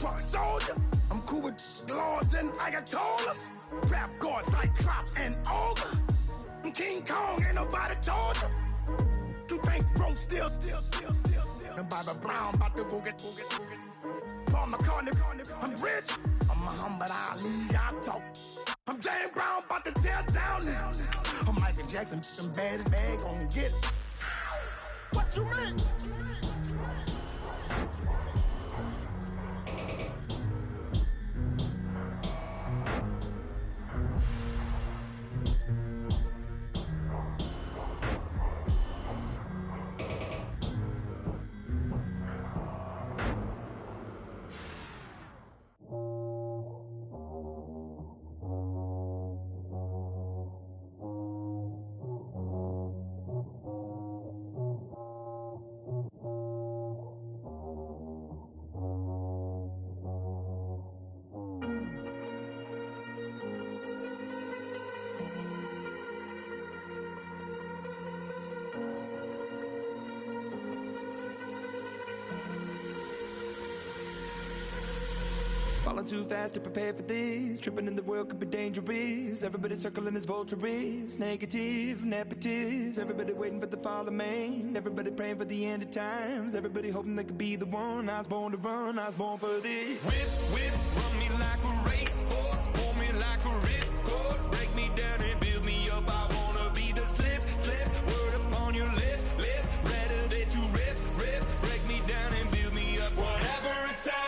truck soldier. I'm cool with laws and ayatollahs. Rap God, Cyclops, and Ogre. I'm King Kong, ain't nobody told you. You think Rome still. And Bobby Brown about to go get. Paul McCartney, I'm rich. I'm Muhammad Ali, I talk. I'm James Brown, about to tear down this. I'm Michael Jackson, them bad as bad, gon' get it. What you mean? Falling too fast to prepare for this. Tripping in the world could be dangerous. Everybody circling as vultures. Negative, nepotist. Everybody waiting for the fall of man. Everybody praying for the end of times. Everybody hoping they could be the one. I was born to run, I was born for this. Whip, run me like a racehorse. Pull me like a ripcord. Break me down and build me up. I wanna be the slip. Word upon your lip. Rather that you rip. Break me down and build me up. Whatever it takes.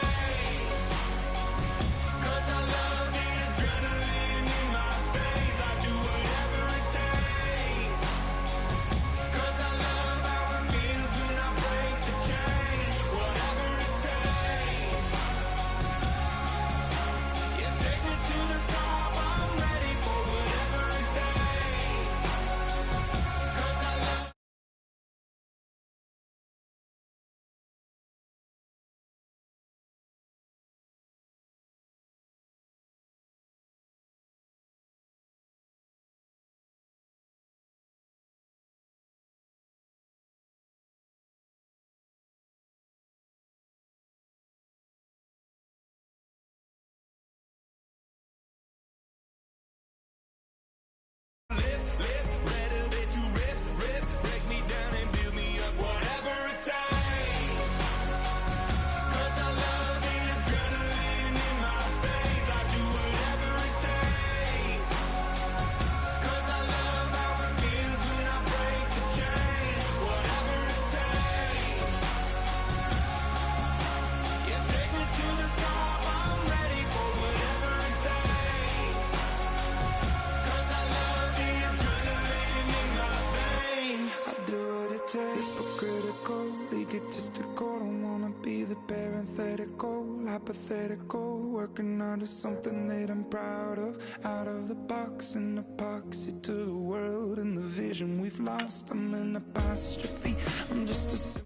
Hypothetical, working out of something that I'm proud of. Out of the box, an epoxy to the world and the vision we've lost. I'm an apostrophe, I'm just a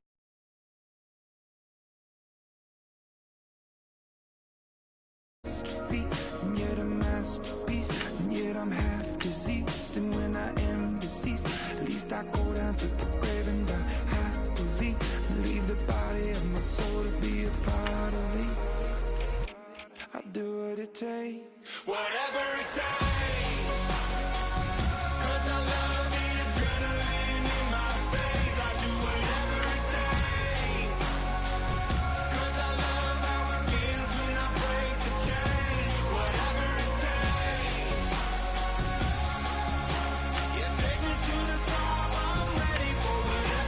and yet a masterpiece, and yet I'm half diseased. And when I am deceased, at least I go down to the grave and die happily, and leave the body of my soul to be a part of me. I'll do what it takes, whatever it takes. Cause I love the adrenaline in my veins. I do whatever it takes. Cause I love how it feels when I break the chains. Whatever it takes. Yeah, take me to the top. I'm ready for whatever.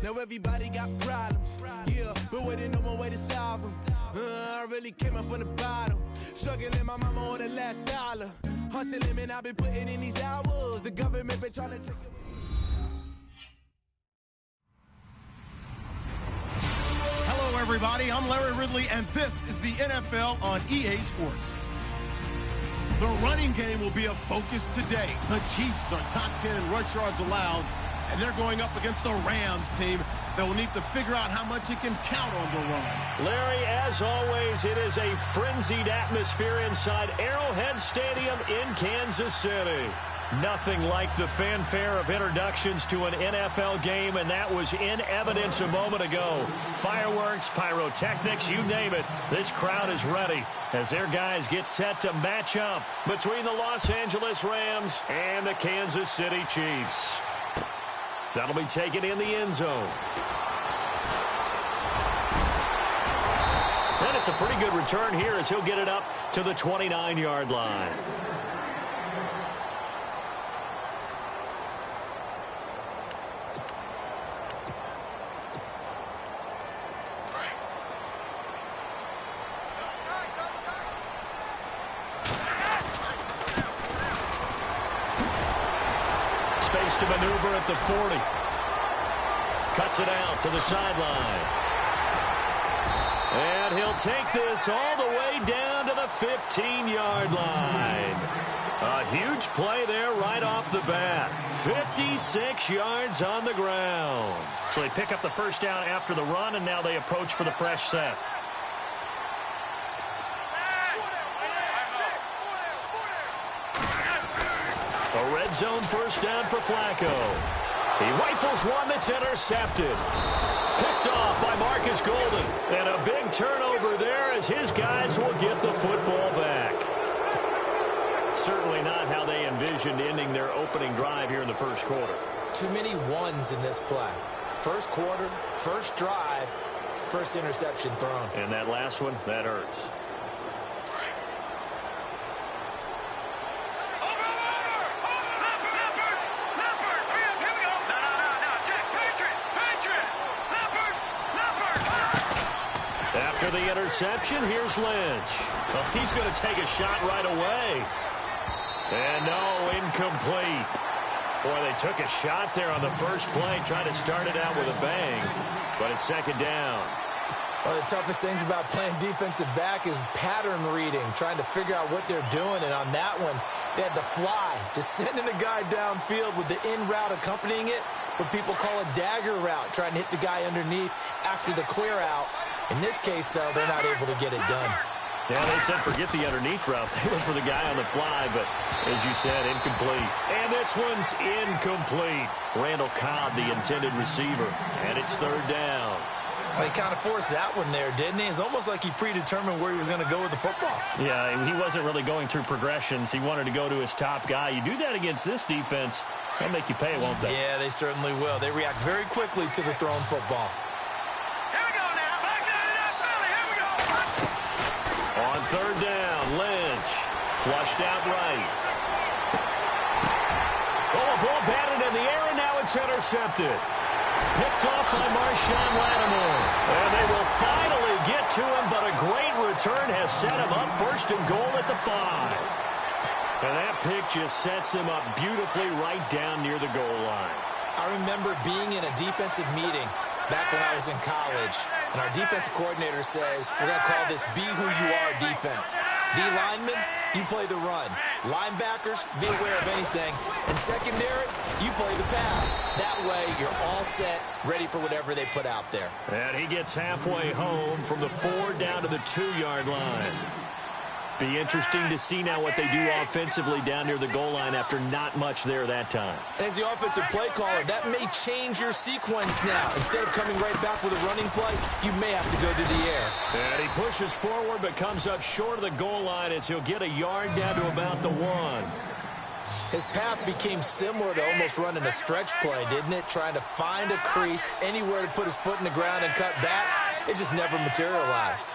Now everybody got problems, yeah, but waiting no one way to solve them. I really came up from the bottom, struggling my mama on the last dollar. Hustling, man, I've been putting in these hours. The government been trying to take it. Hello, everybody. I'm Larry Ridley, and this is the NFL on EA Sports. The running game will be a focus today. The Chiefs are top 10 in rush yards allowed, and they're going up against the Rams team that will need to figure out how much it can count on the run. Larry, as always, it is a frenzied atmosphere inside Arrowhead Stadium in Kansas City. Nothing like the fanfare of introductions to an NFL game, and that was in evidence a moment ago. Fireworks, pyrotechnics, you name it. This crowd is ready as their guys get set to match up between the Los Angeles Rams and the Kansas City Chiefs. That'll be taken in the end zone. And it's a pretty good return here as he'll get it up to the 29-yard line. Space to maneuver at the 40. Cuts it out to the sideline. And he'll take this all the way down to the 15-yard line. A huge play there right off the bat. 56 yards on the ground. So they pick up the first down after the run, and now they approach for the fresh set. A red zone first down for Flacco. He rifles one that's intercepted. Picked off by Marcus Golden. And a big turnover there as his guys will get the football back. Certainly not how they envisioned ending their opening drive here in the first quarter. Too many ones in this play. First quarter, first drive, first interception thrown. And that last one, that hurts. After the interception, here's Lynch. Well, he's going to take a shot right away. And no, incomplete. Boy, they took a shot there on the first play, trying to start it out with a bang. But it's second down. One of the toughest things about playing defensive back is pattern reading, trying to figure out what they're doing. And on that one, they had the fly, just sending a guy downfield with the in route accompanying it, what people call a dagger route, trying to hit the guy underneath after the clear out. In this case, though, they're not able to get it done. Yeah, they said forget the underneath route. They went for the guy on the fly, but as you said, incomplete. And this one's incomplete. Randall Cobb, the intended receiver, and it's third down. Well, he kind of forced that one there, didn't he? It's almost like he predetermined where he was going to go with the football. Yeah, he wasn't really going through progressions. He wanted to go to his top guy. You do that against this defense, they'll make you pay, won't they? Yeah, they certainly will. They react very quickly to the thrown football. On third down, Lynch flushed out right. Oh, a ball batted in the air, and now it's intercepted. Picked off by Marshawn Lattimore. And they will finally get to him, but a great return has set him up first and goal at the 5. And that pick just sets him up beautifully right down near the goal line. I remember being in a defensive meeting back when I was in college, and our defensive coordinator says, we're going to call this be who you are defense. D linemen, you play the run. Linebackers, be aware of anything. And secondary, you play the pass. That way, you're all set, ready for whatever they put out there. And he gets halfway home from the 4 down to the 2-yard line. Be interesting to see now what they do offensively down near the goal line after not much there that time. As the offensive play caller, that may change your sequence now. Instead of coming right back with a running play, you may have to go to the air. And he pushes forward but comes up short of the goal line as he'll get a yard down to about the 1. His path became similar to almost running a stretch play, didn't it? Trying to find a crease, anywhere to put his foot in the ground and cut back. It just never materialized.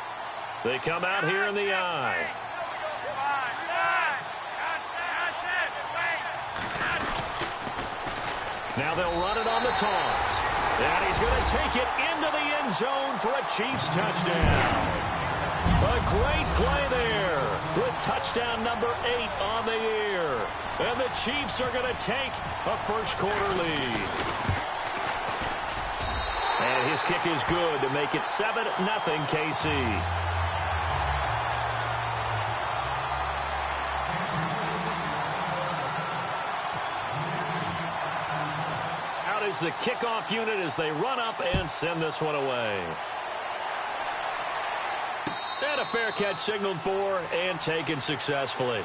They come out here in the eye. Now they'll run it on the toss. And he's going to take it into the end zone for a Chiefs touchdown. A great play there with touchdown number 8 on the year. And the Chiefs are going to take a first-quarter lead. And his kick is good to make it 7-0 KC. Out is the kickoff unit as they run up and send this one away. And a fair catch signaled for and taken successfully.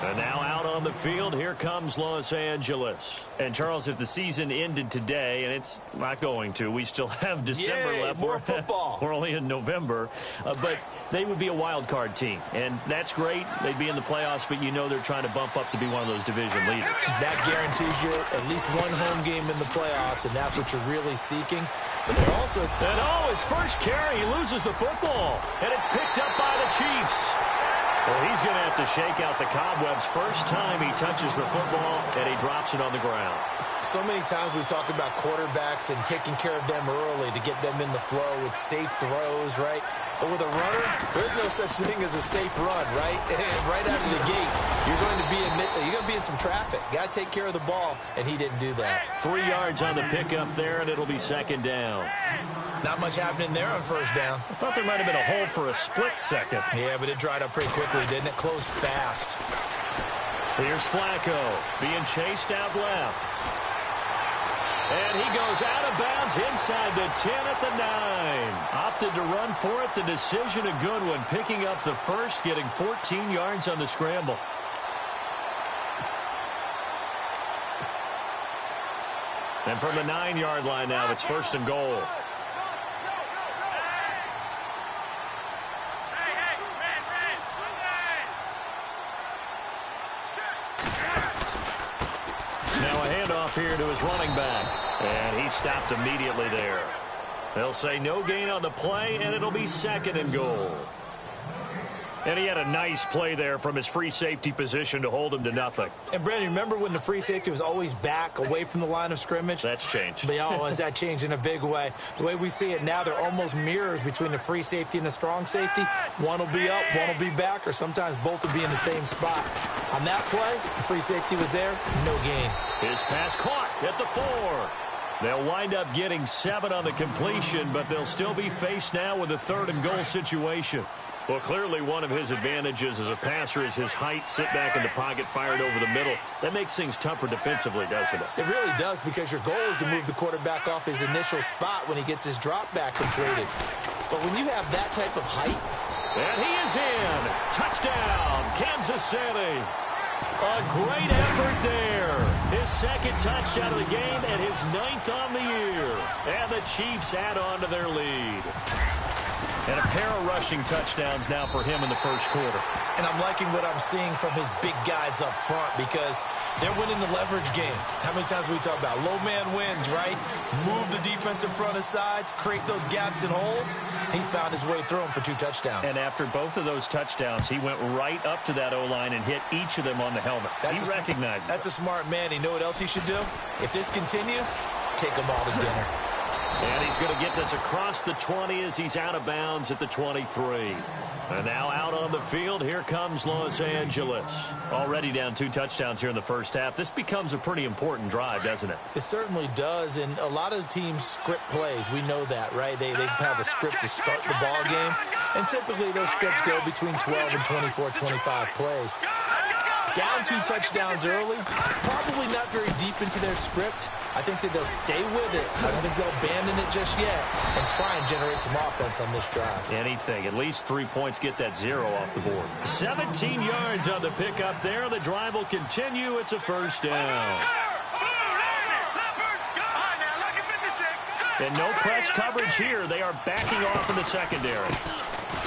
And now out on the field, here comes Los Angeles. And, Charles, if the season ended today, and it's not going to, we still have December left. More football. We're only in November. But they would be a wild card team. And that's great. They'd be in the playoffs, but you know they're trying to bump up to be one of those division leaders. That guarantees you at least one home game in the playoffs, and that's what you're really seeking. But they're also... And, his first carry, he loses the football. And it's picked up by the Chiefs. Well, he's going to have to shake out the cobwebs first time he touches the football, and he drops it on the ground. So many times we talk about quarterbacks and taking care of them early to get them in the flow with safe throws, right? But with a runner, there's no such thing as a safe run, right? And right out of the gate, you're going to be in some traffic. Got to take care of the ball, and he didn't do that. 3 yards on the pickup there, and it'll be second down. Not much happening there on first down. I thought there might have been a hole for a split second. Yeah, but it dried up pretty quickly, didn't it? Closed fast. Here's Flacco being chased out left. And he goes out of bounds inside the 10 at the 9. Opted to run for it. The decision a good one. Picking up the first, getting 14 yards on the scramble. And from the 9-yard line now, it's first and goal. Now a handoff here to his running back. And he stopped immediately there. They'll say no gain on the play, and it'll be second and goal. And he had a nice play there from his free safety position to hold him to nothing. And, Brandon, remember when the free safety was always back away from the line of scrimmage? That's changed. But, has that changed in a big way? The way we see it now, they're almost mirrors between the free safety and the strong safety. One will be up, one will be back, or sometimes both will be in the same spot. On that play, the free safety was there, no gain. His pass caught at the 4. They'll wind up getting 7 on the completion, but they'll still be faced now with a third and goal situation. Well, clearly one of his advantages as a passer is his height, sit back in the pocket, fired over the middle. That makes things tougher defensively, doesn't it? It really does, because your goal is to move the quarterback off his initial spot when he gets his drop back completed. But when you have that type of height... And he is in. Touchdown, Kansas City. A great effort there. His second touchdown of the game and his 9th on the year. And the Chiefs add on to their lead. And a pair of rushing touchdowns now for him in the first quarter. And I'm liking what I'm seeing from his big guys up front, because they're winning the leverage game. How many times we talk about low man wins, right? Move the defensive front aside, create those gaps and holes. He's found his way through them for 2 touchdowns. And after both of those touchdowns, he went right up to that O-line and hit each of them on the helmet. He recognized it. That's a smart man. You know what else he should do? If this continues, take them all to dinner. And he's going to get this across the 20 as he's out of bounds at the 23. And now out on the field, here comes Los Angeles. Already down 2 touchdowns here in the first half. This becomes a pretty important drive, doesn't it? It certainly does, and a lot of the teams script plays. We know that, right? They have a script to start the ball game, and typically those scripts go between 12 and 24, 25 plays. Down 2 touchdowns early, probably not very deep into their script. I think that they'll stay with it. I don't think they'll abandon it just yet and try and generate some offense on this drive. Anything. At least 3 points, get that 0 off the board. 17 yards on the pickup there. The drive will continue. It's a first down. And no press coverage here. They are backing off in the secondary.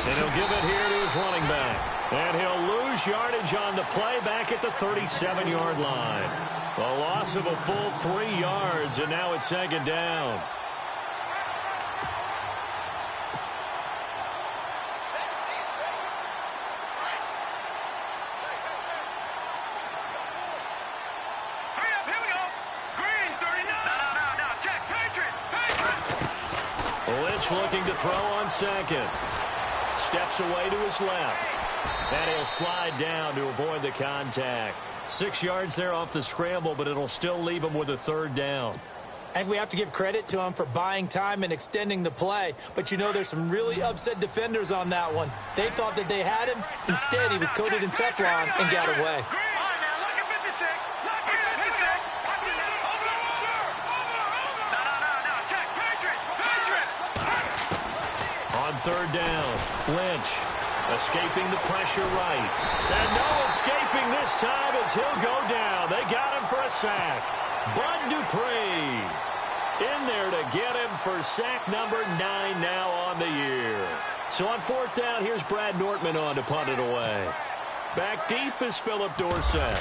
And he'll give it here to his running back. And he'll lose yardage on the play back at the 37-yard line. A loss of a full 3 yards, and now it's second down. Lynch looking to throw on second. Steps away to his left. And he'll slide down to avoid the contact. 6 yards there off the scramble, but it'll still leave him with a third down. I think we have to give credit to him for buying time and extending the play. But, you know, there's some really upset defenders on that one. They thought that they had him. Instead, he was coated in Teflon and got away. On third down, Lynch escaping the pressure right. And no escaping this time as he'll go down. They got him for a sack. Bud Dupree in there to get him for sack number 9 now on the year. So on fourth down, here's Brad Nortman on to punt it away. Back deep is Philip Dorsett.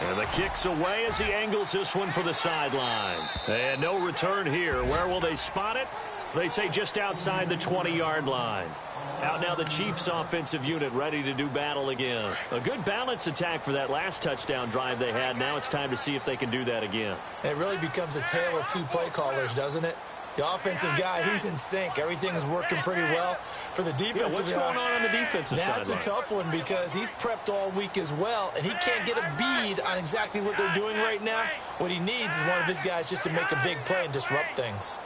And the kick's away as he angles this one for the sideline. And no return here. Where will they spot it? They say just outside the 20-yard line. Out now the Chiefs offensive unit ready to do battle again. A good balance attack for that last touchdown drive they had. Now it's time to see if they can do that again. It really becomes a tale of two play callers, doesn't it? The offensive guy, he's in sync. Everything is working pretty well. For the defensive what's going on the defensive side? That's a tough one because he's prepped all week as well, and he can't get a bead on exactly what they're doing right now. What he needs is one of his guys just to make a big play and disrupt things.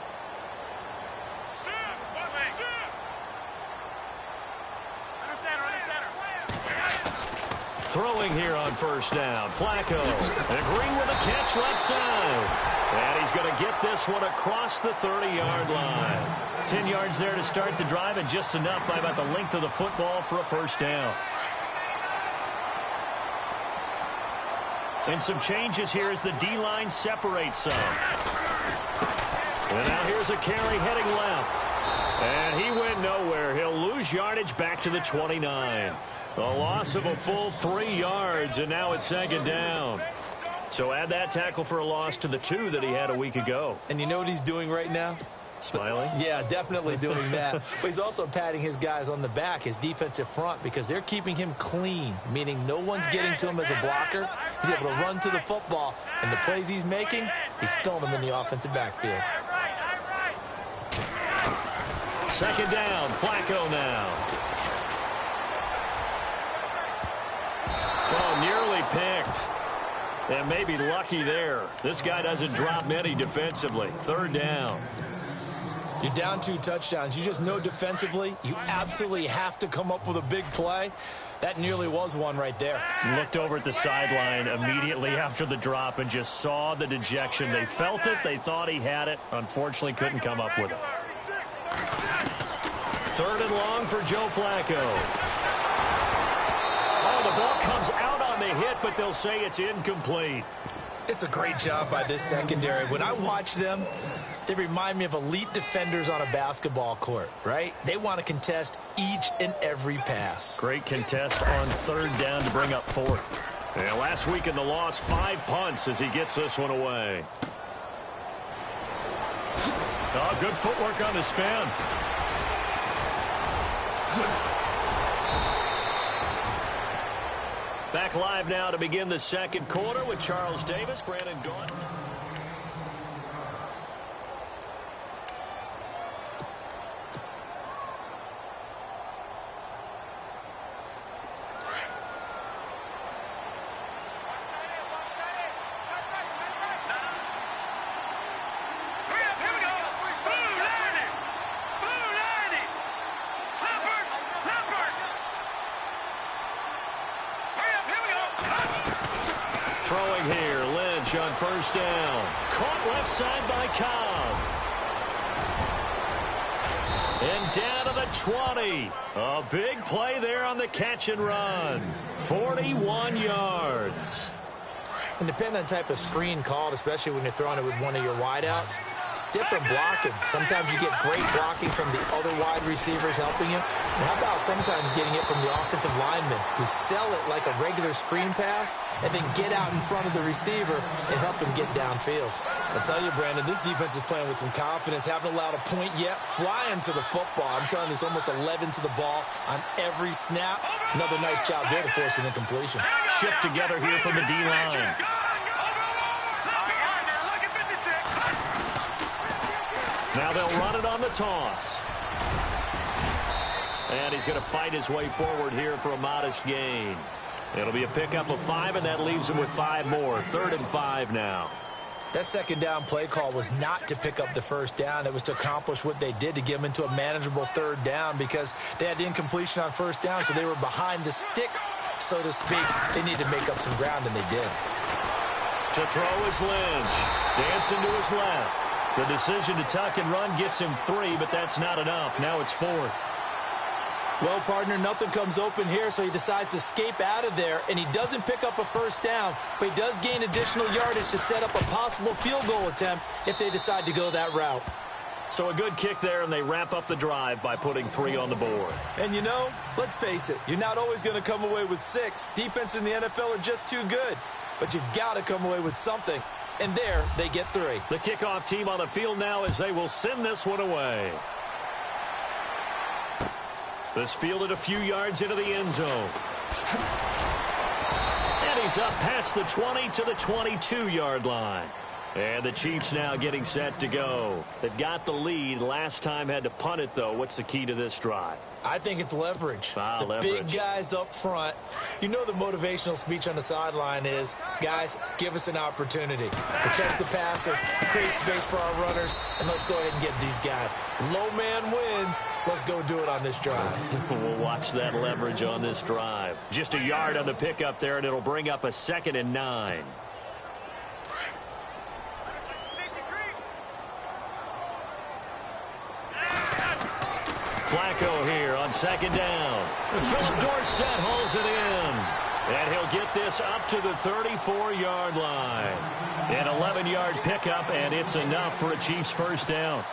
Throwing here on first down. Flacco. And Green with a catch left side. And he's going to get this one across the 30-yard line. 10 yards there to start the drive, and just enough by about the length of the football for a first down. And some changes here as the D-line separates some. And now here's a carry heading left. And he went nowhere. He'll lose yardage back to the 29. A loss of a full 3 yards, and now it's second down. So add that tackle for a loss to the 2 that he had a week ago. And you know what he's doing right now? Smiling? Yeah, definitely doing that. But he's also patting his guys on the back, his defensive front, because they're keeping him clean, meaning no one's getting to him as a blocker. He's able to run to the football, and the plays he's making, he's throwing them in the offensive backfield. Second down, Flacco now. Oh, nearly picked. And maybe lucky there. This guy doesn't drop many defensively. Third down. You're down 2 touchdowns. You just know defensively you absolutely have to come up with a big play. That nearly was one right there. Looked over at the sideline immediately after the drop and just saw the dejection. They felt it. They thought he had it. Unfortunately, couldn't come up with it. Third and long for Joe Flacco. Oh, the ball comes out on the hit, but they'll say it's incomplete. It's a great job by this secondary. When I watch them, they remind me of elite defenders on a basketball court, right? They want to contest each and every pass. Great contest on third down to bring up fourth. And last week in the loss, 5 punts as he gets this one away. Oh, good footwork on the spin. Back live now to begin the second quarter with Charles Davis, Brandon Gaudin. Throwing here, Lynch on first down. Caught left side by Cobb. And down to the 20. A big play there on the catch and run. 41 yards. And depending on the type of screen called, especially when you're throwing it with one of your wideouts, it's different blocking. Sometimes you get great blocking from the other wide receivers helping you. And how about sometimes getting it from the offensive linemen who sell it like a regular screen pass and then get out in front of the receiver and help them get downfield. I'll tell you, Brandon, this defense is playing with some confidence. Haven't allowed a point yet. Flying to the football. I'm telling you, it's almost 11 to the ball on every snap. Another nice job there to force an incompletion. Shift together here from the D-line. Now they'll run it on the toss. And he's going to fight his way forward here for a modest gain. It'll be a pickup of 5, and that leaves him with 5 more. 3rd and 5 now. That second down play call was not to pick up the first down. It was to accomplish what they did, to get them into a manageable 3rd down, because they had incompletion on 1st down, so they were behind the sticks, so to speak. They needed to make up some ground, and they did. To throw is Lynch. Dancing to his left. The decision to tuck and run gets him 3, but that's not enough. Now it's 4th. Well, partner, nothing comes open here, so he decides to escape out of there, and he doesn't pick up a 1st down, but he does gain additional yardage to set up a possible field goal attempt if they decide to go that route. So a good kick there, and they wrap up the drive by putting 3 on the board. And, you know, let's face it, you're not always going to come away with 6. Defense in the NFL are just too good, but you've got to come away with something. And there, they get 3. The kickoff team on the field now as they will send this one away. This fielded a few yards into the end zone. And he's up past the 20 to the 22-yard line. And the Chiefs now getting set to go. They've got the lead. Last time had to punt it, though. What's the key to this drive? I think it's leverage. Leverage. Big guys up front. You know the motivational speech on the sideline is, guys, give us an opportunity. Protect the passer, create space for our runners, and let's go ahead and get these guys. Low man wins. Let's go do it on this drive. We'll watch that leverage on this drive. Just a yard on the pickup there, and it'll bring up a 2nd and 9. Flacco here on 2nd down. Philip Dorsett holds it in. And he'll get this up to the 34-yard line. An 11-yard pickup, and it's enough for a Chiefs 1st down.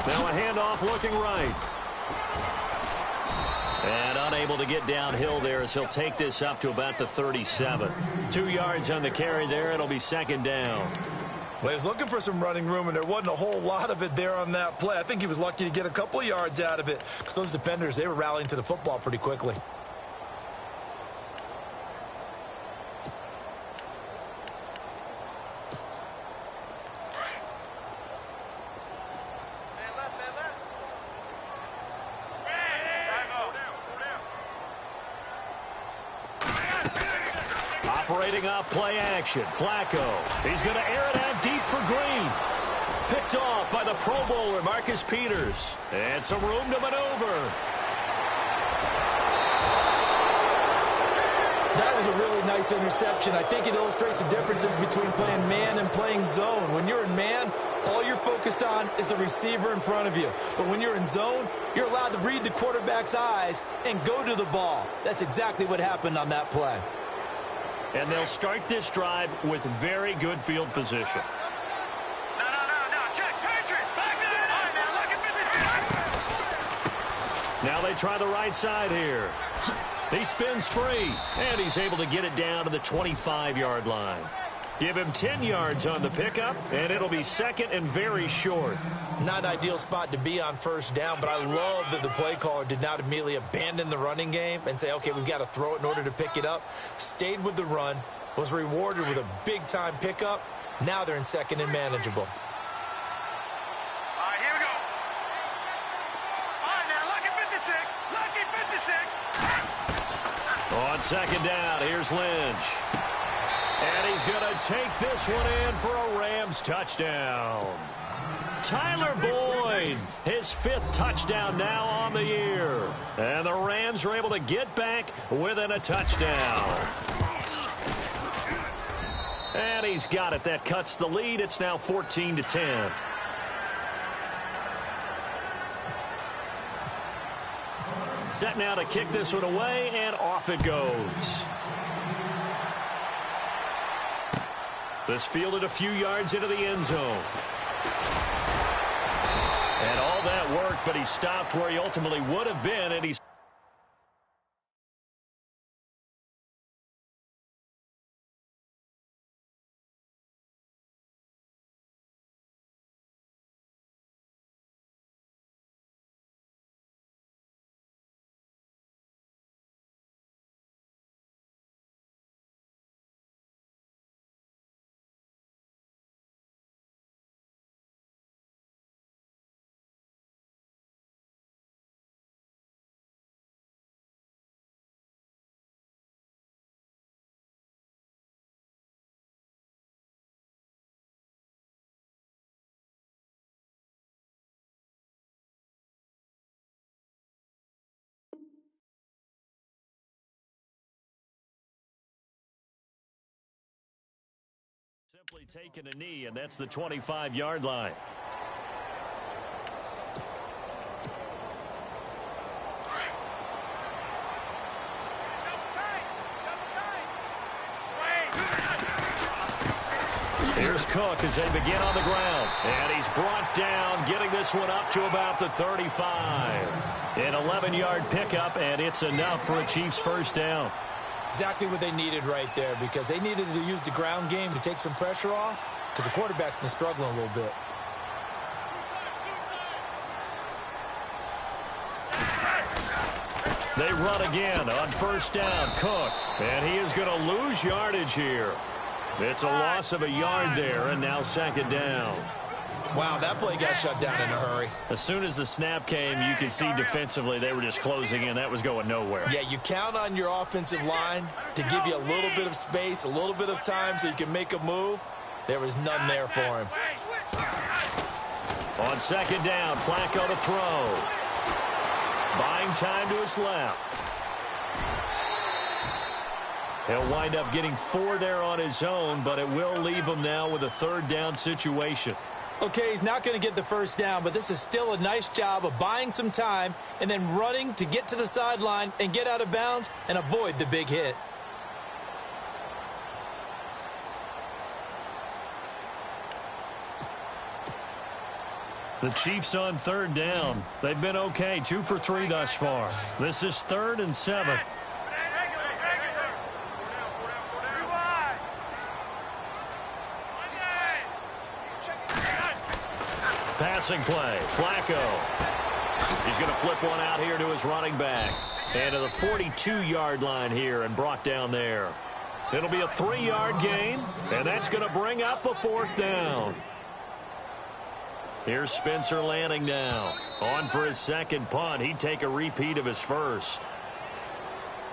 Now a handoff looking right. And unable to get downhill there as he'll take this up to about the 37. 2 yards on the carry there. It'll be 2nd down. Well, he was looking for some running room, and there wasn't a whole lot of it there on that play. I think he was lucky to get a couple of yards out of it because those defenders, they were rallying to the football pretty quickly. Operating off play action. Flacco. He's going to air it out deep for Green. Picked off by the Pro Bowler, Marcus Peters. And some room to maneuver. That was a really nice interception. I think it illustrates the differences between playing man and playing zone. When you're in man, all you're focused on is the receiver in front of you. But when you're in zone, you're allowed to read the quarterback's eyes and go to the ball. That's exactly what happened on that play. And they'll start this drive with very good field position. Check, Patriot, back it up. Now look at this. Now they try the right side here. He spins free, and he's able to get it down to the 25-yard line. Give him 10 yards on the pickup, and it'll be 2nd and very short. Not an ideal spot to be on 1st down, but I love that the play caller did not immediately abandon the running game and say, okay, we've got to throw it in order to pick it up. Stayed with the run, was rewarded with a big-time pickup. Now they're in 2nd and manageable. All right, here we go. All right, now look at 56. Lucky 56. On 2nd down, here's Lynch. And he's going to take this one in for a Rams touchdown. Tyler Boyd, his 5th touchdown now on the year. And the Rams are able to get back within a touchdown. And he's got it. That cuts the lead. It's now 14-10. Set now to kick this one away, and off it goes. This fielded a few yards into the end zone. And all that worked, but he stopped where he ultimately would have been, and he's Simply taking a knee, and that's the 25-yard line. Here's Cook as they begin on the ground. And he's brought down, getting this one up to about the 35. An 11-yard pickup, and it's enough for a Chiefs first down. Exactly what they needed right there, because they needed to use the ground game to take some pressure off, because the quarterback's been struggling a little bit. They run again on first down. Cook, and he is going to lose yardage here. It's a loss of a yard there, and now second down. Wow, that play got shut down in a hurry. As soon as the snap came, you could see defensively they were just closing in. That was going nowhere. Yeah, you count on your offensive line to give you a little bit of space, a little bit of time so you can make a move. There was none there for him. On second down, Flacco to throw. Buying time to his left. He'll wind up getting 4 there on his own, but it will leave him now with a third down situation. Okay, he's not going to get the first down, but this is still a nice job of buying some time and then running to get to the sideline and get out of bounds and avoid the big hit. The Chiefs on third down. They've been okay, 2 for 3 thus far. This is 3rd and 7. Passing play, Flacco. He's going to flip one out here to his running back. And to the 42-yard line here and brought down there. It'll be a 3-yard gain, and that's going to bring up a 4th down. Here's Spencer Lanning now. On for his second punt. He'd take a repeat of his first.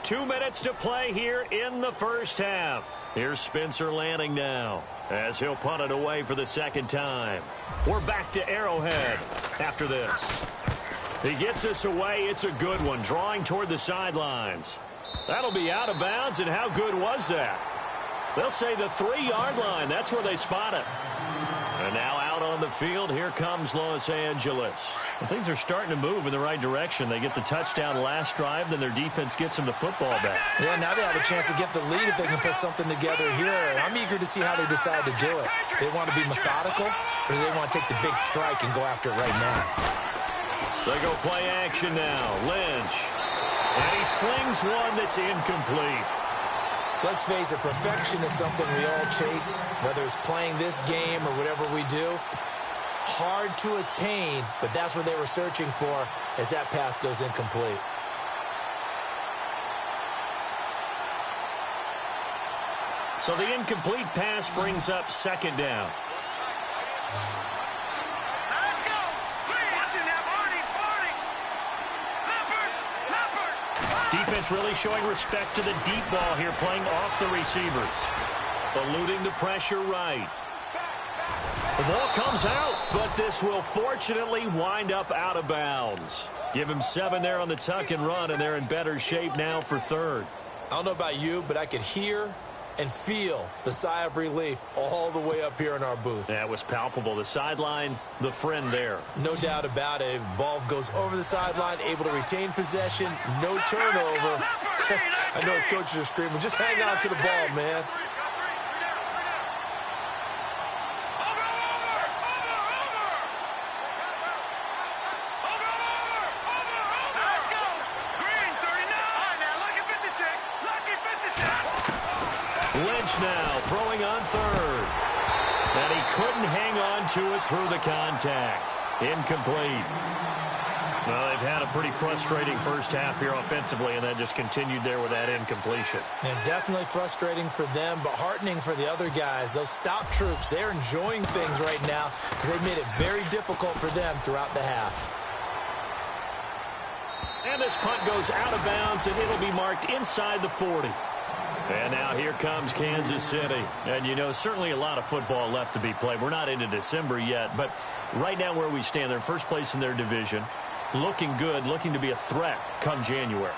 2 minutes to play here in the first half. Here's Spencer Lanning now as he'll punt it away for the second time. We're back to Arrowhead after this. He gets this away. It's a good one, drawing toward the sidelines. That'll be out of bounds, and how good was that? They'll say the 3-yard line. That's where they spot it. And now out on the field, here comes Los Angeles. And things are starting to move in the right direction. They get the touchdown last drive, then their defense gets them the football back. Yeah, now they have a chance to get the lead if they can put something together here. And I'm eager to see how they decide to do it. Do they want to be methodical, or do they want to take the big strike and go after it right now? They go play action now. Lynch. And he slings one that's incomplete. Let's face it, perfection is something we all chase, whether it's playing this game or whatever we do. Hard to attain, but that's what they were searching for as that pass goes incomplete. So the incomplete pass brings up second down. Defense really showing respect to the deep ball here, playing off the receivers. Eluding the pressure right. The ball comes out, but this will fortunately wind up out of bounds. Give him 7 there on the tuck and run, and they're in better shape now for third. I don't know about you, but I could hear and feel the sigh of relief all the way up here in our booth. That was palpable. The sideline, the friend there. No doubt about it. Ball goes over the sideline, able to retain possession, no turnover. I know his coaches are screaming, just hang on to the ball, man. Lynch now throwing on third. And he couldn't hang on to it through the contact. Incomplete. Well, they've had a pretty frustrating first half here offensively, and that just continued there with that incompletion. And definitely frustrating for them, but heartening for the other guys. Those stop troops, they're enjoying things right now because they've made it very difficult for them throughout the half. And this punt goes out of bounds, and it'll be marked inside the 40. And now here comes Kansas City. And, you know, certainly a lot of football left to be played. We're not into December yet, but right now where we stand, they're first place in their division. Looking good, looking to be a threat come January.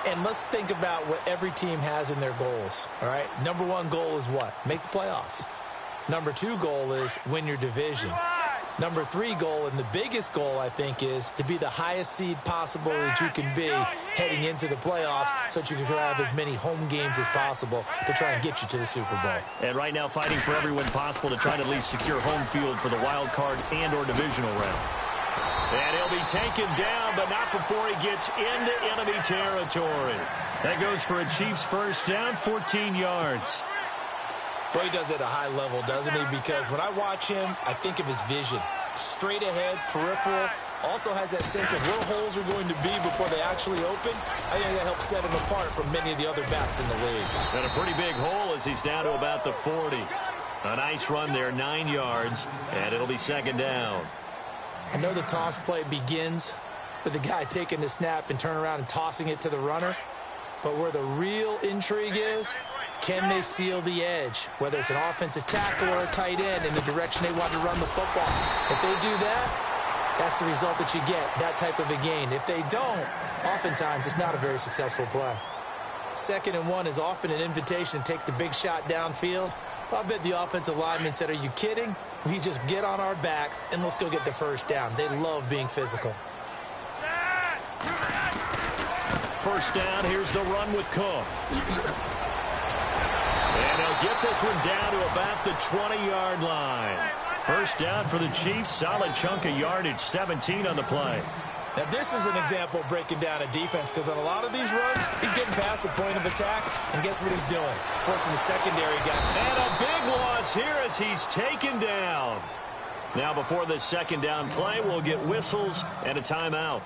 And let's think about what every team has in their goals, all right? Number one goal is what? Make the playoffs. Number 2 goal is win your division. Number 3 goal, and the biggest goal, I think, is to be the highest seed possible that you can be heading into the playoffs so that you can have as many home games as possible to try and get you to the Super Bowl. And right now fighting for every win possible to try to at least secure home field for the wild card and or divisional round. And he'll be taken down, but not before he gets into enemy territory. That goes for a Chiefs first down, 14 yards. Well, he does it at a high level, doesn't he? Because when I watch him, I think of his vision. Straight ahead, peripheral, also has that sense of where holes are going to be before they actually open. I think that helps set him apart from many of the other backs in the league. And a pretty big hole as he's down to about the 40. A nice run there, 9 yards, and it'll be second down. I know the toss play begins with the guy taking the snap and turning around and tossing it to the runner. But where the real intrigue is, can they seal the edge, whether it's an offensive tackle or a tight end in the direction they want to run the football? If they do that, that's the result that you get, that type of a gain. If they don't, oftentimes it's not a very successful play. 2nd and 1 is often an invitation to take the big shot downfield. I bet the offensive lineman said, are you kidding? We just get on our backs and let's go get the first down. They love being physical. First down, here's the run with Cook. And they'll get this one down to about the 20-yard line. First down for the Chiefs, solid chunk of yardage, 17 on the play. Now, this is an example of breaking down a defense, because on a lot of these runs, he's getting past the point of attack, and guess what he's doing? Forcing the secondary guy. And a big loss here as he's taken down. Now, before this second down play, we'll get whistles and a timeout,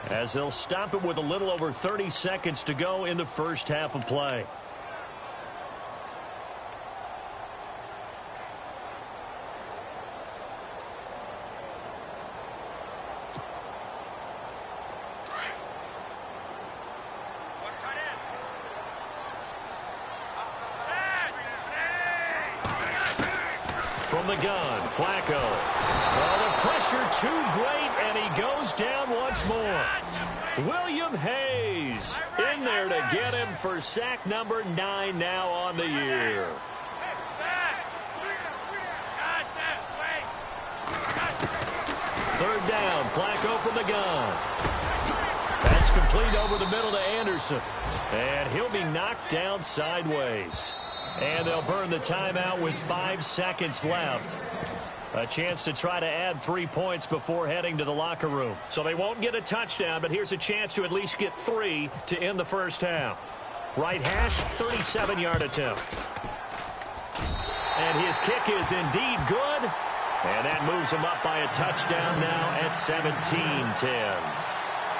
as they'll stop it with a little over 30 seconds to go in the first half of play. From the gun, Flacco. Oh, the pressure too great, and he goes down once more. William Hayes in there to get him for sack number 9 now on the year. Third down, Flacco from the gun. That's complete over the middle to Anderson. And he'll be knocked down sideways. And they'll burn the timeout with 5 seconds left. A chance to try to add 3 points before heading to the locker room. So they won't get a touchdown, but here's a chance to at least get 3 to end the first half. Right hash, 37-yard attempt. And his kick is indeed good. And that moves him up by a touchdown now at 17-10.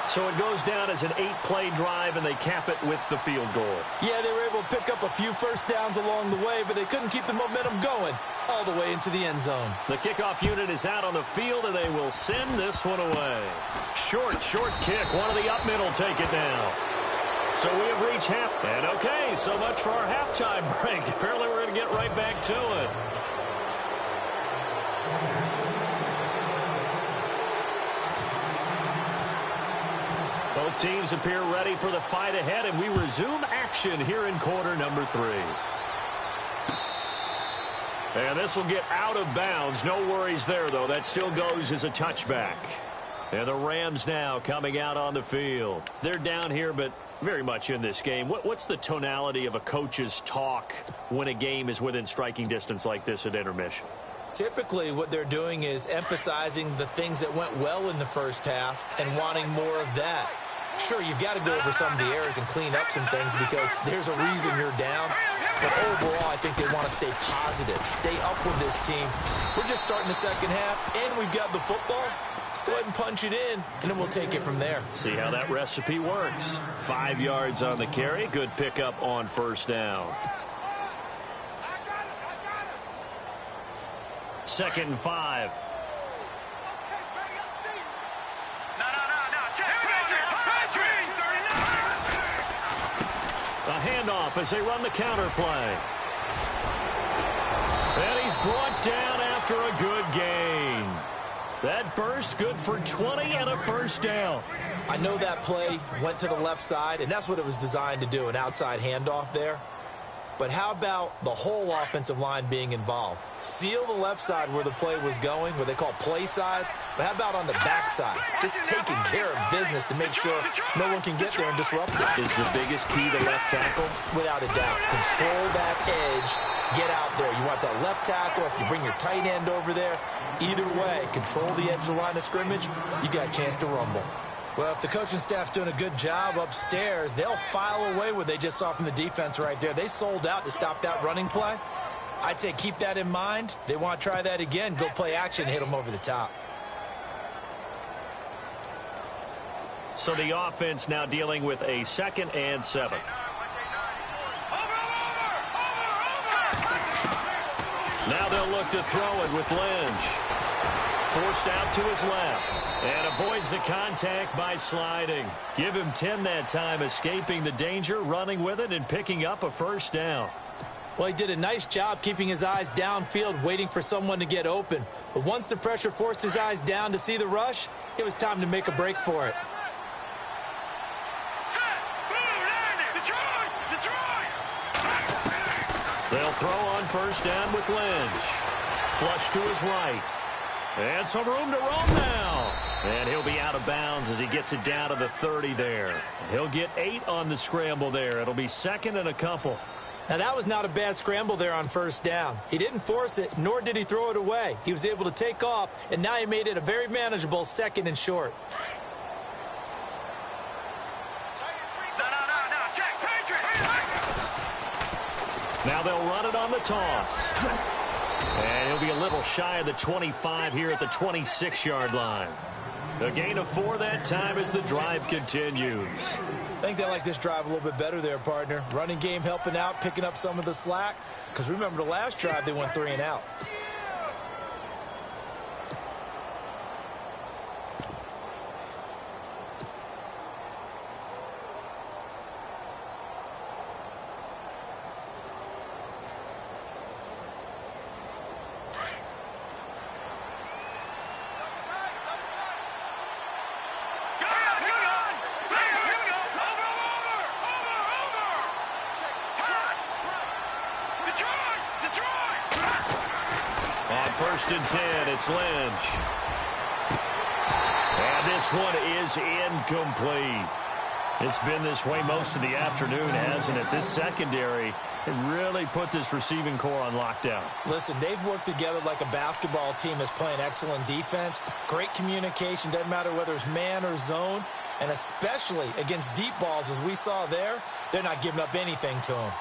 So it goes down as an 8-play drive, and they cap it with the field goal. Yeah, they were able to pick up a few first downs along the way, but they couldn't keep the momentum going all the way into the end zone. The kickoff unit is out on the field, and they will send this one away. Short kick. One of the up middle take it now. So we have reached half. And okay, so much for our halftime break. Apparently we're going to get right back to it. Both teams appear ready for the fight ahead, and we resume action here in quarter number 3. And this will get out of bounds. No worries there, though. That still goes as a touchback. And the Rams now coming out on the field. They're down here, but very much in this game. What's the tonality of a coach's talk when a game is within striking distance like this at intermission? Typically, what they're doing is emphasizing the things that went well in the first half and wanting more of that. Sure, you've got to go over some of the errors and clean up some things because there's a reason you're down. But overall, I think they want to stay positive, stay up with this team. We're just starting the second half, and we've got the football. Let's go ahead and punch it in, and then we'll take it from there. See how that recipe works. 5 yards on the carry. Good pickup on first down. 2nd and 5. A handoff as they run the counter play. And he's brought down after a good gain. That burst good for 20 and a first down. I know that play went to the left side, and that's what it was designed to do, an outside handoff there. But how about the whole offensive line being involved? Seal the left side where the play was going, what they call play side. But how about on the back side? Just taking care of business to make sure no one can get there and disrupt it. Is the biggest key the left tackle? Without a doubt. Control that edge. Get out there. You want that left tackle. If you bring your tight end over there, either way, control the edge of the line of scrimmage, you got a chance to rumble. Well, if the coaching staff's doing a good job upstairs, they'll file away what they just saw from the defense right there. They sold out to stop that running play. I'd say keep that in mind. They want to try that again. Go play action, hit them over the top. So the offense now dealing with a 2nd and 7. Now they'll look to throw it with Lynch. Forced out to his left. And avoids the contact by sliding. Give him 10 that time, escaping the danger, running with it, and picking up a first down. Well, he did a nice job keeping his eyes downfield, waiting for someone to get open. But once the pressure forced his eyes down to see the rush, it was time to make a break for it. They'll throw on first down with Lynch. Flush to his right. And some room to roam now. And he'll be out of bounds as he gets it down to the 30 there. He'll get 8 on the scramble there. It'll be 2nd and a couple. Now, that was not a bad scramble there on first down. He didn't force it, nor did he throw it away. He was able to take off, and now he made it a very manageable 2nd and short. Now they'll run it on the toss. And he'll be a little shy of the 25 here at the 26-yard line. A gain of 4 that time as the drive continues. I think they like this drive a little bit better there, partner. Running game helping out, picking up some of the slack. Because remember, the last drive, they went 3 and out. First and 10, it's Lynch. And this one is incomplete. It's been this way most of the afternoon, hasn't it? This secondary has really put this receiving core on lockdown. Listen, they've worked together like a basketball team that's playing excellent defense. Great communication, doesn't matter whether it's man or zone. And especially against deep balls, as we saw there, they're not giving up anything to them.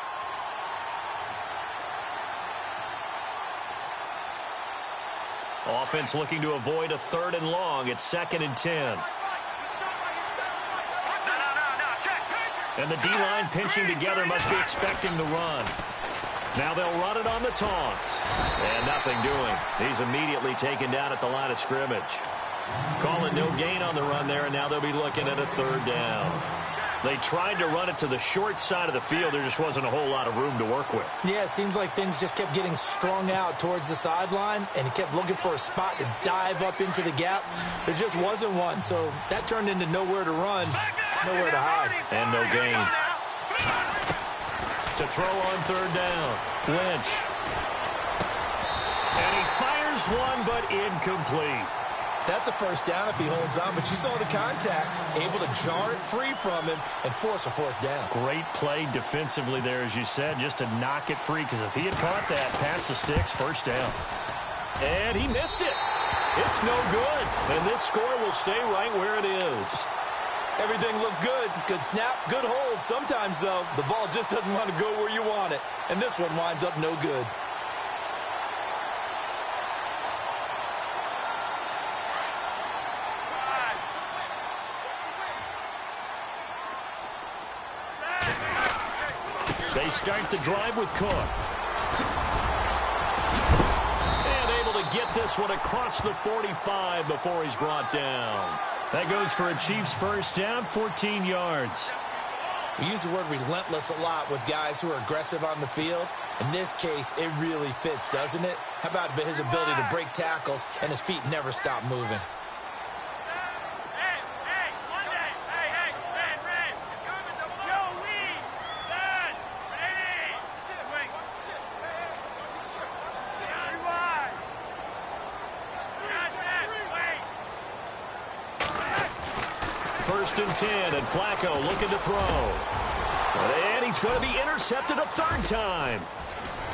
Offense looking to avoid a 3rd and long. It's 2nd and 10. And the D-line pinching together must be expecting the run. Now they'll run it on the toss. And nothing doing. He's immediately taken down at the line of scrimmage. Calling no gain on the run there, and now they'll be looking at a 3rd down. They tried to run it to the short side of the field. There just wasn't a whole lot of room to work with. Yeah, it seems like things just kept getting strung out towards the sideline, and he kept looking for a spot to dive up into the gap. There just wasn't one, so that turned into nowhere to run, nowhere to hide. And no gain. To throw on 3rd down, Lynch. And he fires one, but incomplete. That's a first down if he holds on, but you saw the contact, able to jar it free from him and force a 4th down. Great play defensively there, as you said, just to knock it free, because if he had caught that, pass the sticks, first down. And he missed it. It's no good, and this score will stay right where it is. Everything looked good. Good snap, good hold. Sometimes, though, the ball just doesn't want to go where you want it, and this one winds up no good. They start the drive with Cook. And able to get this one across the 45 before he's brought down. That goes for a Chiefs first down, 14 yards. We use the word relentless a lot with guys who are aggressive on the field. In this case, it really fits, doesn't it? How about his ability to break tackles and his feet never stop moving? first and 10, and Flacco looking to throw. And he's going to be intercepted a third time.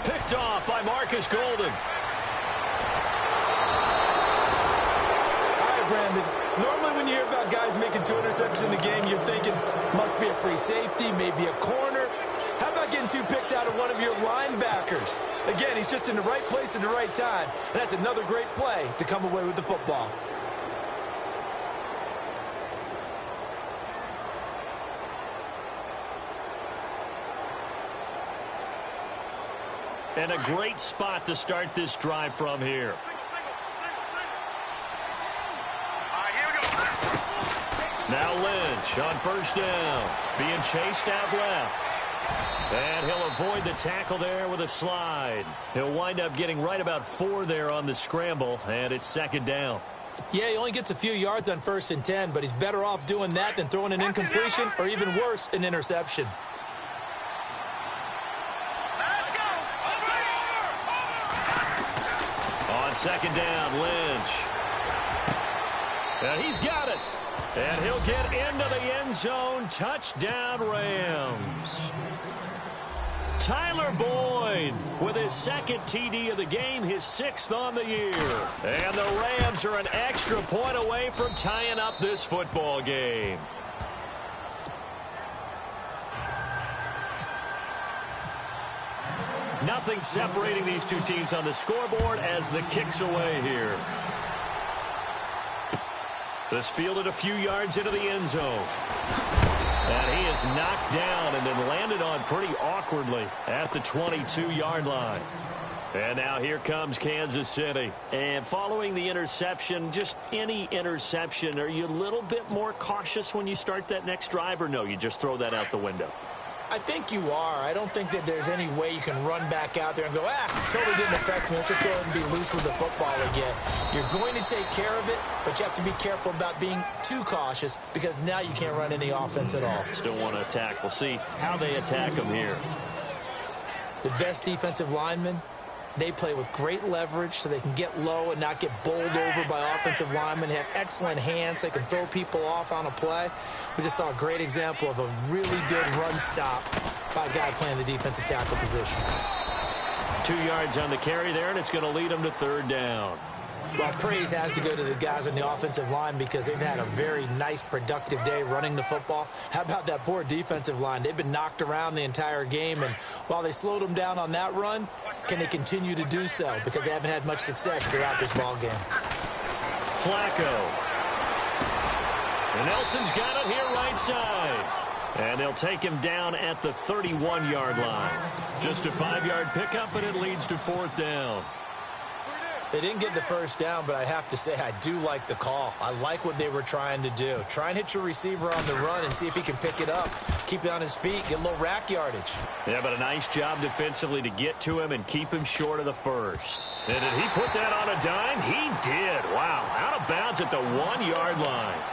Picked off by Marcus Golden. All right, Brandon. Normally when you hear about guys making 2 interceptions in the game, you're thinking must be a free safety, maybe a corner. How about getting 2 picks out of one of your linebackers? Again, he's just in the right place at the right time, and that's another great play to come away with the football. And a great spot to start this drive from here. Now Lynch on first down, being chased out left. And he'll avoid the tackle there with a slide. He'll wind up getting right about 4 there on the scramble, and it's second down. Yeah, he only gets a few yards on first and 10, but he's better off doing that than throwing an incompletion or even worse, an interception. On second down, Lynch. And he's got it. And he'll get into the end zone. Touchdown, Rams. Tyler Boyd with his second TD of the game, his 6th on the year. And the Rams are an extra point away from tying up this football game. Nothing separating these two teams on the scoreboard as the kick's away here. This fielded a few yards into the end zone. And he is knocked down and then landed on pretty awkwardly at the 22-yard line. And now here comes Kansas City. And following the interception, just any interception, are you a little bit more cautious when you start that next drive, or no, you just throw that out the window? I think you are. I don't think that there's any way you can run back out there and go, totally didn't affect me. Let's just go ahead and be loose with the football again. You're going to take care of it, but you have to be careful about being too cautious because now you can't run any offense at all. Still want to attack. We'll see how they attack them here. The best defensive linemen, they play with great leverage so they can get low and not get bowled over by offensive linemen. They have excellent hands. They can throw people off on a play. We just saw a great example of a really good run stop by a guy playing the defensive tackle position. 2 yards on the carry there, and it's going to lead them to third down. Well, praise has to go to the guys on the offensive line because they've had a very nice, productive day running the football. How about that poor defensive line? They've been knocked around the entire game, and while they slowed them down on that run, can they continue to do so? Because they haven't had much success throughout this ball game. Flacco. And Nelson's got it here right side. And they'll take him down at the 31-yard line. Just a 5-yard pickup, and it leads to fourth down. They didn't get the first down, but I have to say I do like the call. I like what they were trying to do. Try and hit your receiver on the run and see if he can pick it up. Keep it on his feet, get a little rack yardage. Yeah, but a nice job defensively to get to him and keep him short of the first. And did he put that on a dime? He did. Wow, out of bounds at the 1-yard line.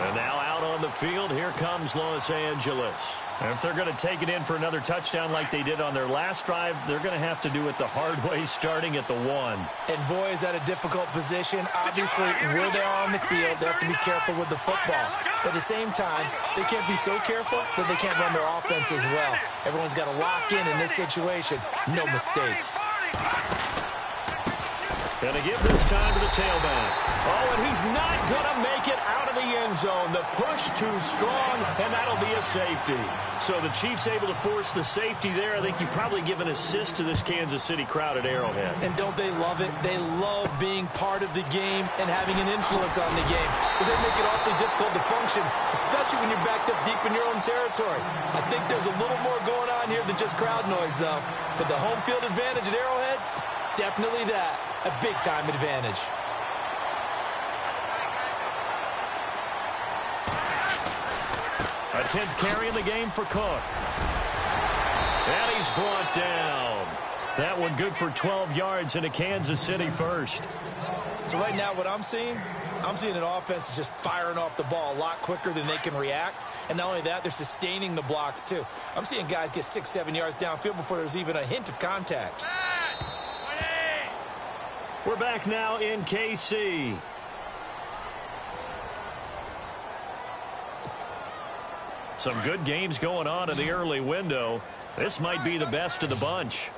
And now out on the field, here comes Los Angeles. And if they're going to take it in for another touchdown like they did on their last drive, they're going to have to do it the hard way, starting at the 1. And boy, is that a difficult position. Obviously, where they are on the field, they have to be careful with the football. But at the same time, they can't be so careful that they can't run their offense as well. Everyone's got to lock in this situation. No mistakes. Going to give this time to the tailback. Oh, and he's not going to make it out of the end zone. The push too strong, and that'll be a safety. So the Chiefs able to force the safety there. I think you probably give an assist to this Kansas City crowd at Arrowhead. And don't they love it? They love being part of the game and having an influence on the game because they make it awfully difficult to function, especially when you're backed up deep in your own territory. I think there's a little more going on here than just crowd noise, though. But the home field advantage at Arrowhead, definitely that. A big-time advantage. A 10th carry in the game for Cook. And he's brought down. That one good for 12 yards into Kansas City first. So right now what I'm seeing an offense that's just firing off the ball a lot quicker than they can react. And not only that, they're sustaining the blocks too. I'm seeing guys get 6-7 yards downfield before there's even a hint of contact. We're back now in KC. Some good games going on in the early window. This might be the best of the bunch.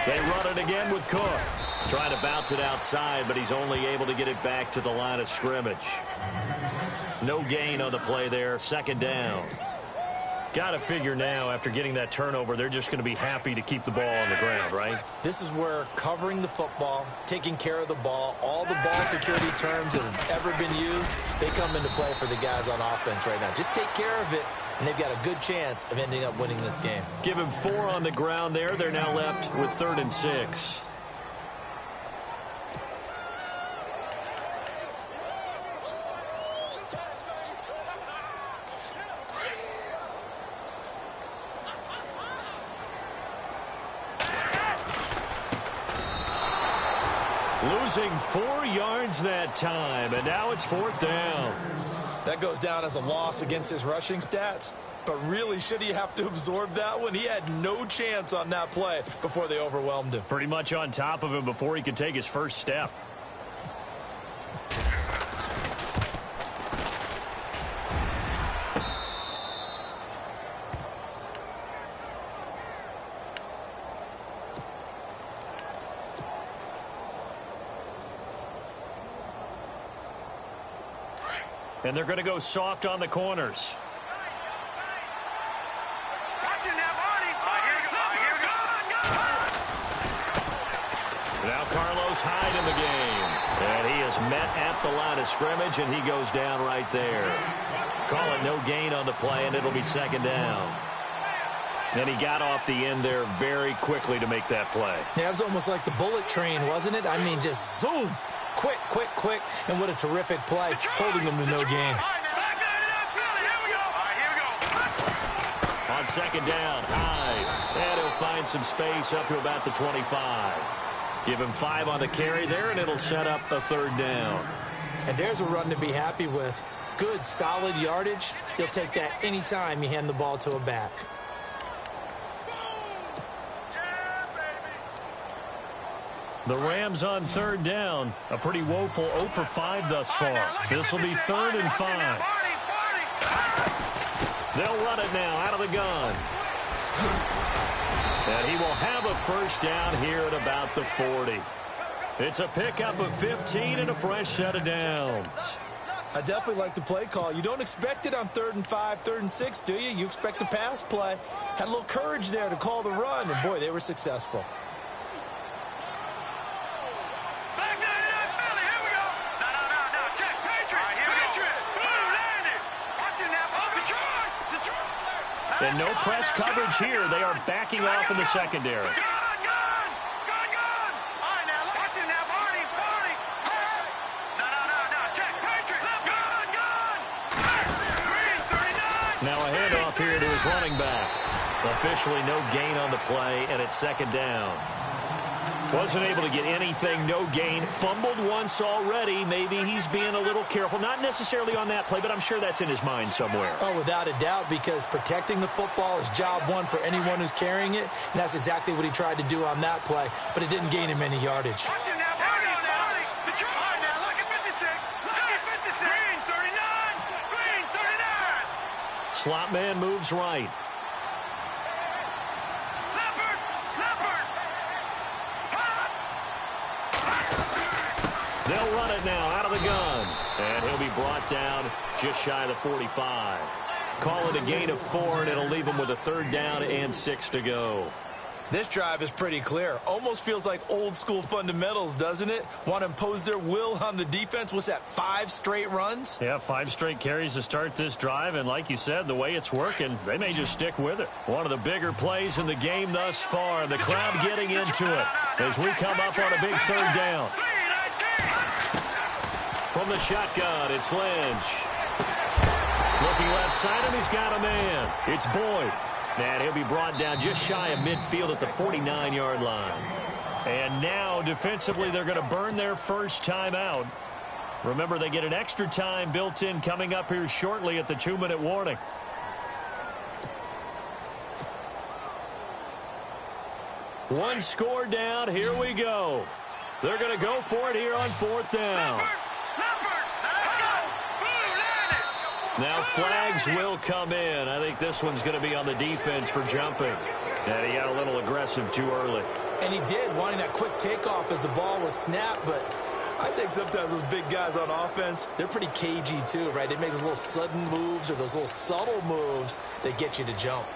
They run it again with Cook. Trying to bounce it outside, but he's only able to get it back to the line of scrimmage. No gain on the play there. Second down. Got to figure now, after getting that turnover, they're just going to be happy to keep the ball on the ground, right? This is where covering the football, taking care of the ball, all the ball security terms that have ever been used, they come into play for the guys on offense right now. Just take care of it, and they've got a good chance of ending up winning this game. Give him 4 on the ground there. They're now left with 3rd and 6. Losing 4 yards that time, and now it's 4th down. That goes down as a loss against his rushing stats, but really, should he have to absorb that one? He had no chance on that play before they overwhelmed him. Pretty much on top of him before he could take his first step. And they're going to go soft on the corners. Now Carlos Hyde in the game. And he is met at the line of scrimmage, and he goes down right there. Call it no gain on the play, and it'll be 2nd down. And he got off the end there very quickly to make that play. Yeah, it was almost like the bullet train, wasn't it? I mean, just zoom. Quick, quick, quick, and what a terrific play, holding them to no gain. On 2nd down, Hyde, and he'll find some space up to about the 25. Give him 5 on the carry there, and it'll set up a 3rd down. And there's a run to be happy with. Good, solid yardage. He'll take that anytime you hand the ball to a back. The Rams on 3rd down. A pretty woeful 0 for 5 thus far. This will be 3rd and 5. They'll run it now out of the gun. And he will have a first down here at about the 40. It's a pickup of 15 and a fresh set of downs. I definitely like the play call. You don't expect it on 3rd and 5, 3rd and 6, do you? You expect a pass play. Had a little courage there to call the run, and boy, they were successful. And no press coverage here. They are backing off in the secondary. Now a handoff here to his running back. Officially no gain on the play, and it's 2nd down. Wasn't able to get anything, no gain. Fumbled once already. Maybe he's being a little careful. Not necessarily on that play, but I'm sure that's in his mind somewhere. Oh, without a doubt, because protecting the football is job one for anyone who's carrying it, and that's exactly what he tried to do on that play, but it didn't gain him any yardage. Slot man moves right. They'll run it now out of the gun. And he'll be brought down just shy of the 45. Call it a gain of 4, and it'll leave him with a 3rd down and 6 to go. This drive is pretty clear. Almost feels like old school fundamentals, doesn't it? Want to impose their will on the defense. What's that, 5 straight runs? Yeah, 5 straight carries to start this drive. And like you said, the way it's working, they may just stick with it. One of the bigger plays in the game thus far. The crowd getting into it as we come up on a big 3rd down. From the shotgun, it's Lynch. Looking left side, and he's got a man. It's Boyd. And he'll be brought down just shy of midfield at the 49-yard line. And now, defensively, they're going to burn their first time out. Remember, they get an extra time built in coming up here shortly at the 2-minute warning. One score down. Here we go. They're going to go for it here on 4th down. Now flags will come in. I think this one's going to be on the defense for jumping. And he got a little aggressive too early. And he did, wanting that quick takeoff as the ball was snapped. But I think sometimes those big guys on offense, they're pretty cagey too, right? They make those little sudden moves or those little subtle moves that get you to jump.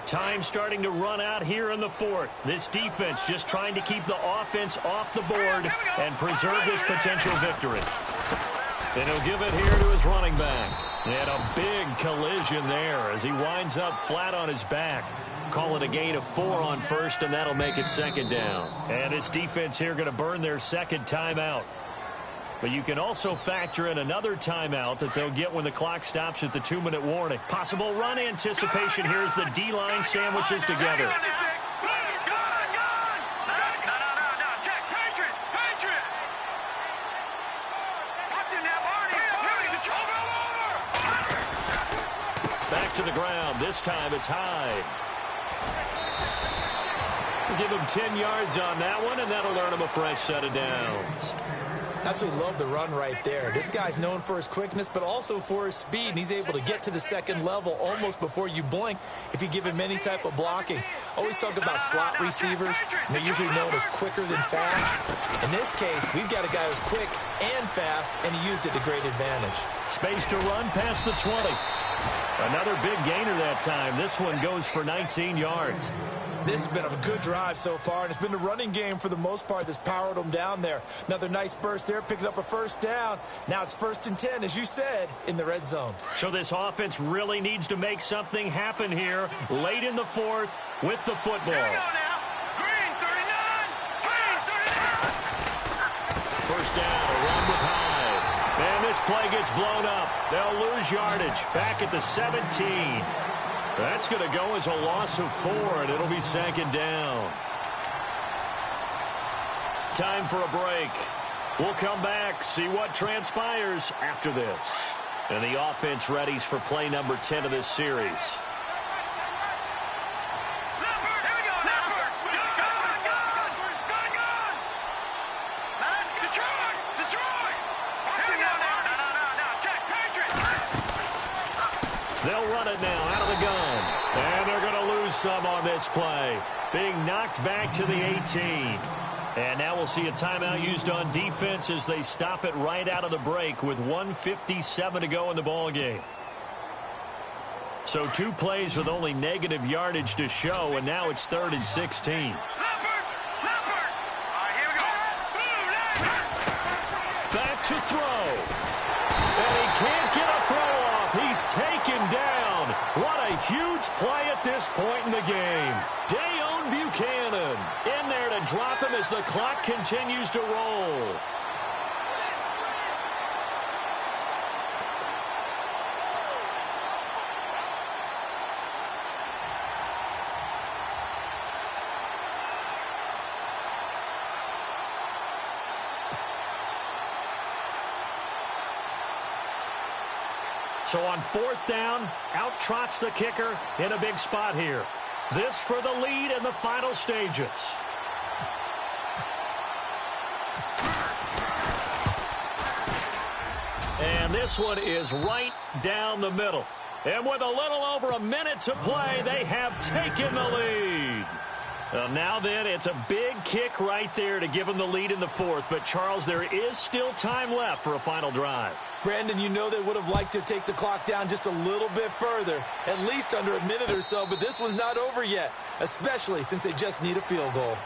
Time starting to run out here in the fourth. This defense just trying to keep the offense off the board and preserve this potential victory. And he'll give it here to his running back. And a big collision there as he winds up flat on his back. Call it a gain of 4 on first, and that'll make it second down. And this defense here going to burn their second timeout. But you can also factor in another timeout that they'll get when the clock stops at the 2-minute warning. Possible run anticipation here as the D-line sandwiches together. Back to the ground. This time it's Hyde. We'll give him 10 yards on that one, and that'll earn him a fresh set of downs. Absolutely love the run right there. This guy's known for his quickness, but also for his speed, and he's able to get to the second level almost before you blink if you give him any type of blocking. Always talk about slot receivers, and they're usually known as quicker than fast. In this case, we've got a guy who's quick and fast, and he used it to great advantage. Space to run past the 20. Another big gainer that time. This one goes for 19 yards. This has been a good drive so far, and it's been the running game for the most part that's powered them down there. Another nice burst there, picking up a first down. Now it's 1st and 10, as you said, in the red zone. So this offense really needs to make something happen here late in the fourth with the football. Here we go now. Green 39. Green 39. First down, a run with Hyde. And this play gets blown up. They'll lose yardage back at the 17. That's going to go as a loss of 4, and it'll be second down. Time for a break. We'll come back, see what transpires after this. And the offense readies for play number 10 of this series. They'll run it now out of the gun. And they're going to lose some on this play. Being knocked back to the 18. And now we'll see a timeout used on defense as they stop it right out of the break with 1:57 to go in the ball game. So 2 plays with only negative yardage to show, and now it's 3rd and 16. Back to throw. And he can't get a throw off. He's taken down. What a huge play at this point in the game. Dayon Buchanan in there to drop him as the clock continues to roll. So on 4th down, out trots the kicker in a big spot here. This for the lead in the final stages. And this one is right down the middle. And with a little over a minute to play, they have taken the lead. Well, now then, it's a big kick right there to give them the lead in the 4th. But, Charles, there is still time left for a final drive. Brandon, you know they would have liked to take the clock down just a little bit further, at least under a minute or so, but this one's not over yet, especially since they just need a field goal.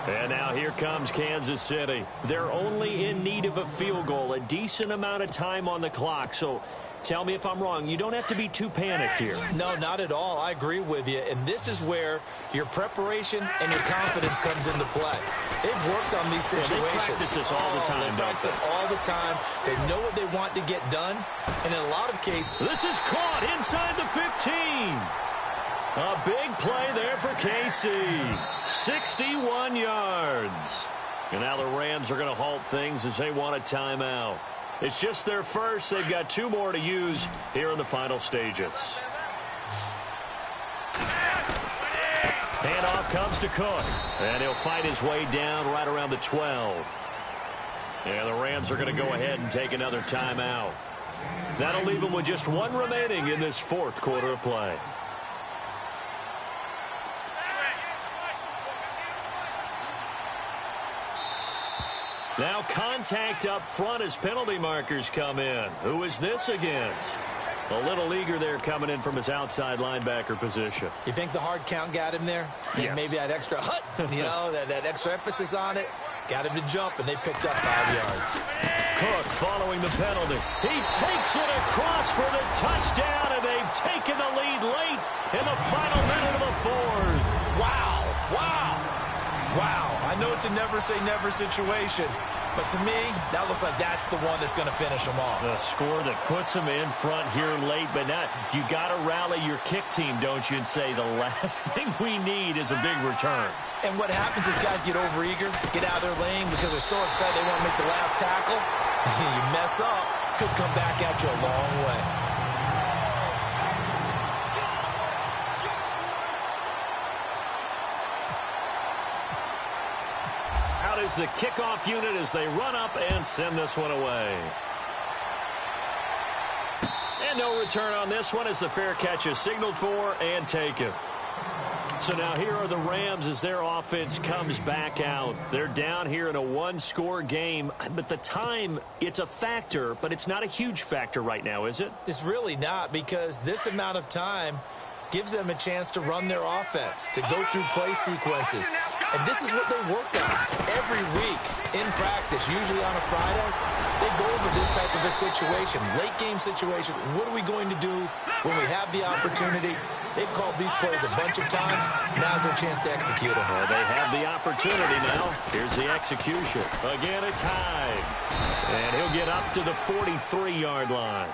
And now here comes Kansas City. They're only in need of a field goal, a decent amount of time on the clock. So tell me if I'm wrong. You don't have to be too panicked here. No, not at all. I agree with you. And this is where your preparation and your confidence comes into play. They've worked on these situations. They practice this all the time, they practice it all the time. They know what they want to get done. And in a lot of cases, this is caught inside the 15. A big play there for KC. 61 yards. And now the Rams are going to halt things as they want a timeout. It's just their first. They've got 2 more to use here in the final stages. Handoff comes to Cook. And he'll fight his way down right around the 12. And the Rams are going to go ahead and take another timeout. That'll leave them with just one remaining in this fourth quarter of play. Now contact up front as penalty markers come in. Who is this against? A little eager there coming in from his outside linebacker position. You think the hard count got him there? Yes. Maybe that extra hut, that extra emphasis on it. Got him to jump, and they picked up 5 yards. Cook following the penalty. He takes it across for the touchdown, and they've taken the lead late in the final minute of the fourth. Wow. I know it's a never-say-never situation, but to me, that looks like that's the one that's going to finish them off. The score that puts them in front here late, but now you got to rally your kick team, don't you, and say the last thing we need is a big return. And what happens is guys get overeager, get out of their lane because they're so excited they want to make the last tackle. You mess up, could come back at you a long way. Out is the kickoff unit as they run up and send this one away. And no return on this one as the fair catch is signaled for and taken. So now here are the Rams as their offense comes back out. They're down here in a one-score game, but the time, it's a factor, but it's not a huge factor right now, is it? It's really not, because this amount of time gives them a chance to run their offense, to go through play sequences. And this is what they work on every week in practice, usually on a Friday. They go over this type of a situation, late game situation. What are we going to do when we have the opportunity? They've called these plays a bunch of times. Now's their chance to execute them. Well, they have the opportunity now. Here's the execution. Again, it's Hyde. And he'll get up to the 43-yard line.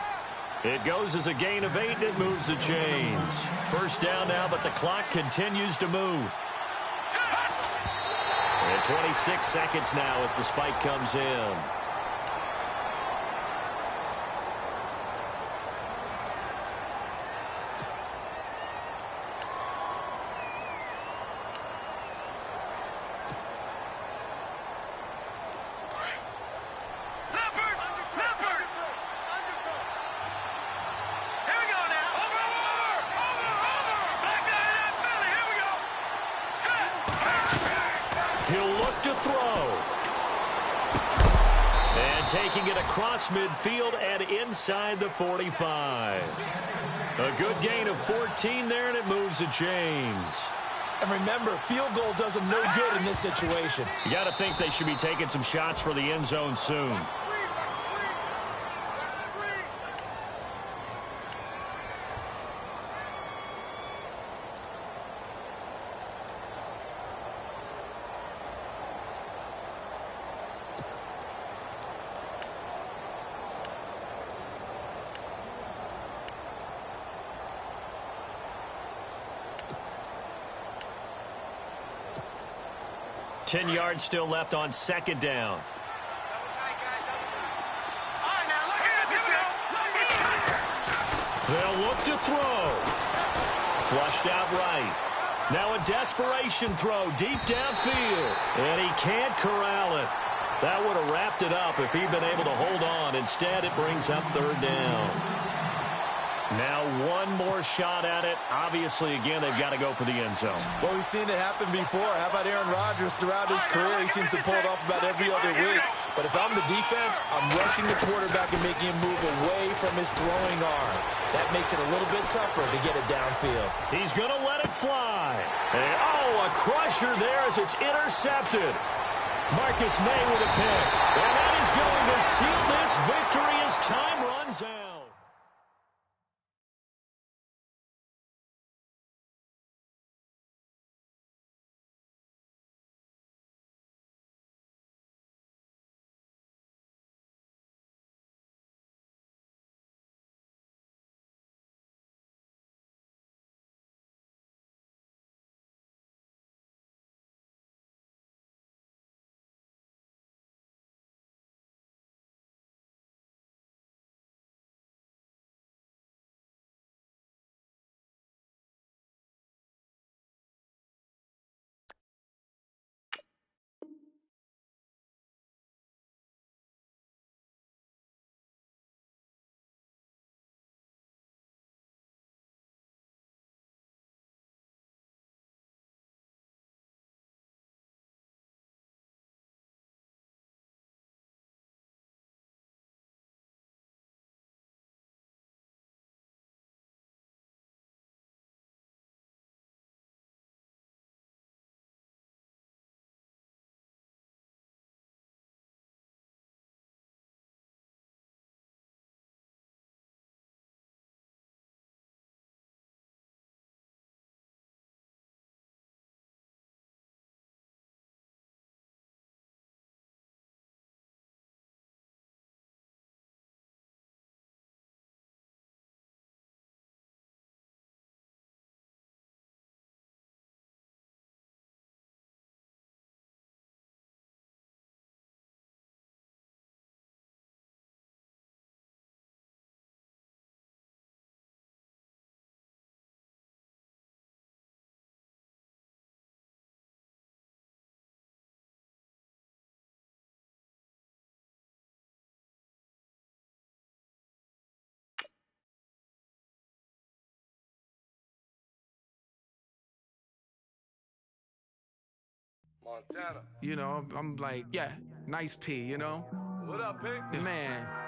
It goes as a gain of 8, and it moves the chains. First down now, but the clock continues to move. And 26 seconds now as the spike comes in. Taking it across midfield and inside the 45. A good gain of 14 there, and it moves the chains. And remember, field goal does them no good in this situation. You got to think they should be taking some shots for the end zone soon. Ten yards still left on second down. They'll look to throw. Flushed out right. Now a desperation throw deep downfield. And he can't corral it. That would have wrapped it up if he'd been able to hold on. Instead, it brings up third down. Now one more shot at it. Obviously, again, they've got to go for the end zone. Well, we've seen it happen before. How about Aaron Rodgers throughout his career? He seems to pull it off about every other week. But if I'm the defense, I'm rushing the quarterback and making him move away from his throwing arm. That makes it a little bit tougher to get it downfield. He's going to let it fly. And, a crusher there as it's intercepted. Marcus May with a pick. And that is going to seal this victory as time runs out. Montana. You know, I'm like, yeah, nice P, you know? What up, Pink? Man.